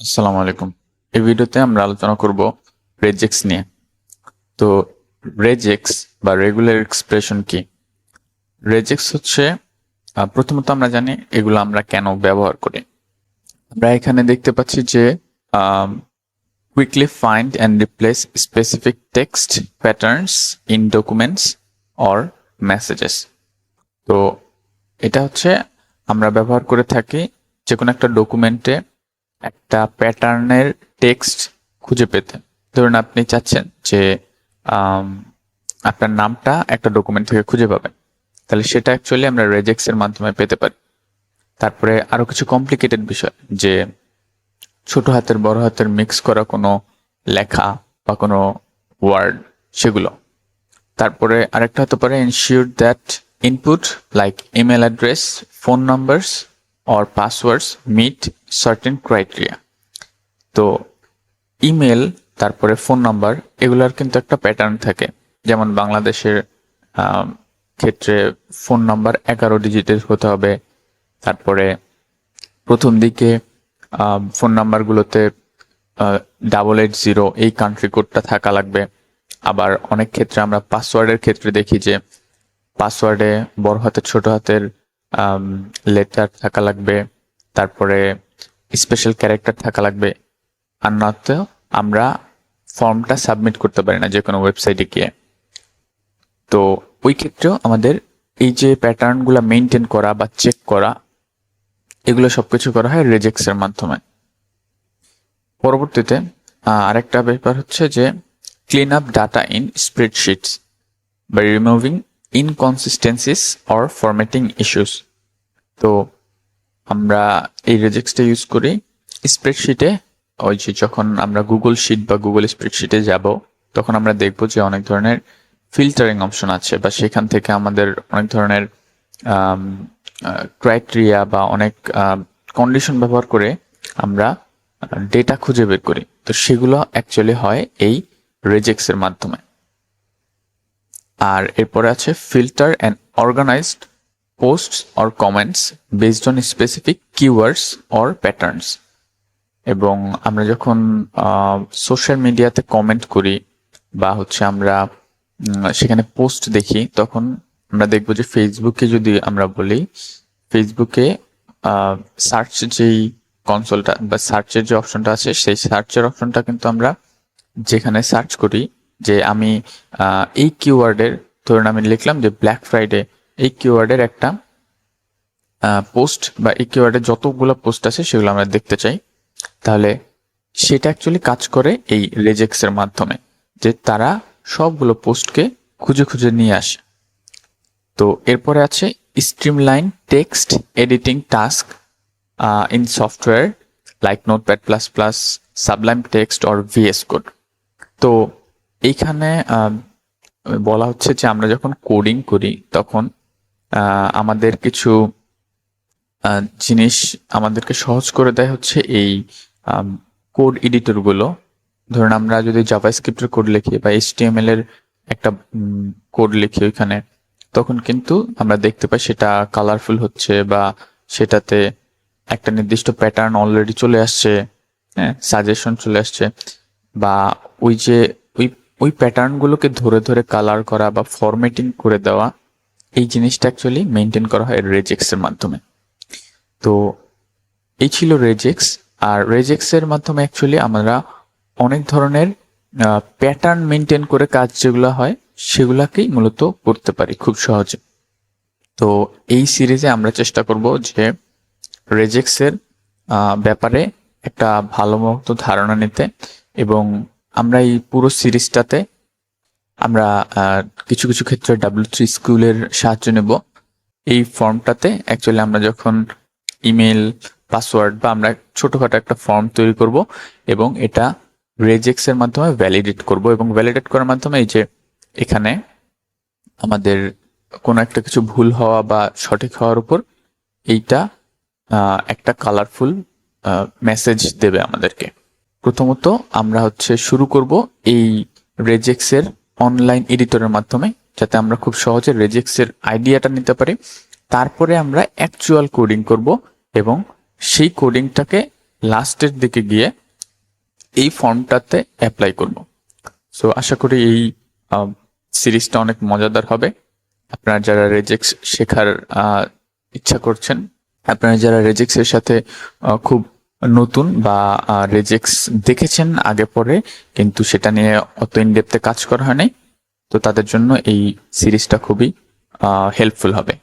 আসসালামু আলাইকুম। এই ভিডিওতে আমরা আলোচনা করব রেজেক্স নিয়ে। তো রেজেক্স বা রেগুলার এক্সপ্রেশন কি? রেজেক্স হচ্ছে প্রথমত আমরা জানি এগুলো আমরা কেন ব্যবহার করি। আমরা এখানে দেখতে পাচ্ছি যে quickly find and replace specific text patterns in documents or messages. তো এটা হচ্ছে আমরা ব্যবহার করে থাকি যে কোনো একটা ডকুমেন্টে একটা প্যাটার্নের টেক্সট খুঁজে পেতে। ধরুন আপনি চাচ্ছেন যে আম, আপনার নামটা একটা ডকুমেন্ট থেকে খুঁজে পাবেন, তাহলে সেটা অ্যাকচুয়ালি আমরা রেজেক্স এর মাধ্যমে পেতে পারি। তারপরে আরো কিছু কমপ্লিকেটেড বিষয়, যে ছোট হাতের বড় হাতের মিক্স করা কোনো লেখা বা কোনো ওয়ার্ড, সেগুলো। তারপরে আরেকটা হতে পারে ensure that input like email address, phone numbers or passwords meet certain criteria. তো ইমেল, তারপরে ফোন নাম্বার, এগুলার কিন্তু একটা প্যাটার্ন থাকে। যেমন বাংলাদেশের আম, ক্ষেত্রে ফোন নাম্বার 11 ডিজিটের হতে হবে। তারপরে প্রথম দিকে ফোন নাম্বারগুলোতে 880 এই কান্ট্রি কোডটা থাকা লাগবে। আবার অনেক ক্ষেত্রে আমরা পাসওয়ার্ডের ক্ষেত্রে দেখি যে পাসওয়ার্ডে বড় হাতের ছোট হাতের লেটার থাকা লাগবে, তারপরে স্পেশাল ক্যারেক্টার থাকা লাগবে। আর নয়তো আমরা ফর্মটা সাবমিট করতে পারি না যে কোনো ওয়েবসাইটে গিয়ে। তো ওই ক্ষেত্রেও আমাদের এই যে প্যাটার্নগুলো মেনটেন করা বা চেক করা, এগুলো সবকিছু করা হয় রেজেক্স এর মাধ্যমে। পরবর্তীতে আরেকটা ব্যাপার হচ্ছে যে clean up data in spreadsheets by removing inconsistencies or formatting issues. তো আমরা এই রেজেক্সটা ইউজ করি স্প্রেডশিটে। ওই যে যখন আমরা গুগল শিট বা গুগল স্প্রেডশিটে যাব, তখন আমরা দেখব যে অনেক ধরনের ফিল্টারিং অপশন আছে, বা সেখান থেকে আমাদের অনেক ধরনের ক্রাইটেরিয়া বা অনেক কন্ডিশন ব্যবহার করে আমরা ডেটা খুঁজে বের করি। তো সেগুলো অ্যাকচুয়ালি হয় এই রেজেক্স এর মাধ্যমে। আর এরপরে আছে filter and organized posts or comments based on specific keywords or patterns. এবং আমরা যখন সোশ্যাল মিডিয়াতে কমেন্ট করি বা হচ্ছে আমরা সেখানে পোস্ট দেখি, তখন আমরা দেখবো যে ফেসবুকে যদি আমরা বলি, ফেসবুকে সার্চ যেই কনসোলটা বা সার্চের যে অপশনটা আছে, সেই সার্চের অপশনটা কিন্তু আমরা যেখানে সার্চ করি যে আমি এই কিওয়ার্ডের, ধরুন আমি লিখলাম যে ব্ল্যাক ফ্রাইডে, এই কিওয়ার্ডের একটা পোস্ট বা এই কিওয়ার্ডের যতগুলো পোস্ট আছে সেগুলো আমরা দেখতে চাই, তাহলে সেটা অ্যাকচুয়ালি কাজ করে এই রেজেক্স এর মাধ্যমে, যে তারা সবগুলো পোস্টকে খুঁজে খুঁজে নিয়ে আসে। তো এরপরে আছে streamline text editing task in software like Notepad plus plus, Sublime Text or VS Code. তো এইখানে বলা হচ্ছে যে আমরা যখন কোডিং করি তখন আমাদের কিছু জিনিস আমাদেরকে সহজ করে দেয় হচ্ছে এই কোড এডিটরগুলো। ধরুন আমরা যদি জাভাস্ক্রিপ্টের কোড লিখি বা এইচটিএমএল এর একটা কোড লিখি ওইখানে, তখন কিন্তু আমরা দেখতে পাই সেটা কালারফুল হচ্ছে, বা সেটাতে একটা নির্দিষ্ট প্যাটার্ন অলরেডি চলে আসছে, হ্যাঁ, সাজেশন চলে আসছে। বা ওই যে ওই ওই প্যাটার্নগুলোকে ধরে ধরে কালার করা বা ফরম্যাটিং করে দেওয়া, এই জিনিসটা অ্যাকচুয়ালি মেনটেন করা হয় রেজেক্স এর মাধ্যমে। তো এই ছিল রেজেক্স। আর রেজেক্স এর মাধ্যমে অ্যাকচুয়ালি আমরা অনেক ধরনের প্যাটার্ন মেনটেন করে কাজ যেগুলো হয় সেগুলাকেই মূলত করতে পারি খুব সহজে। তো এই সিরিজে আমরা চেষ্টা করব যে রেজেক্স এর ব্যাপারে একটা ভালো মতো ধারণা নিতে, এবং আমরা এই পুরো সিরিজটাতে আমরা কিছু কিছু ক্ষেত্রে W3 স্কুলের সাহায্য নেব। এই ফর্মটাতে অ্যাকচুয়ালি আমরা যখন ইমেল, পাসওয়ার্ড বা আমরা ছোটখাটো একটা ফর্ম তৈরি করব এবং এটা রেজেক্স এর মাধ্যমে ভ্যালিডেট করব, এবং ভ্যালিডেট করার মাধ্যমে এই যে এখানে আমাদের কোনো একটা কিছু ভুল হওয়া বা সঠিক হওয়ার উপর এইটা একটা কালারফুল মেসেজ দেবে আমাদেরকে। প্রথমত আমরা হচ্ছে শুরু করব এই রেজেক্স এর অনলাইন এডিটরের মাধ্যমে, যাতে আমরা খুব সহজে রেজেক্স এর আইডিয়াটা নিতে পারি। তারপরে আমরা অ্যাকচুয়াল কোডিং করব এবং সেই কোডিংটাকে লাস্টের দিকে গিয়ে এই ফর্মটাতে অ্যাপ্লাই করব। সো আশা করি এই সিরিজটা অনেক মজাদার হবে। আপনারা যারা রেজেক্স শেখার ইচ্ছা করছেন, আপনারা যারা রেজেক্স এর সাথে খুব নতুন বা রেজেক্স দেখেছেন আগে পরে কিন্তু সেটা নিয়ে অত ইনডেপথে কাজ করা হয় নাই, তো তাদের জন্য এই সিরিজটা খুবই হেল্পফুল হবে।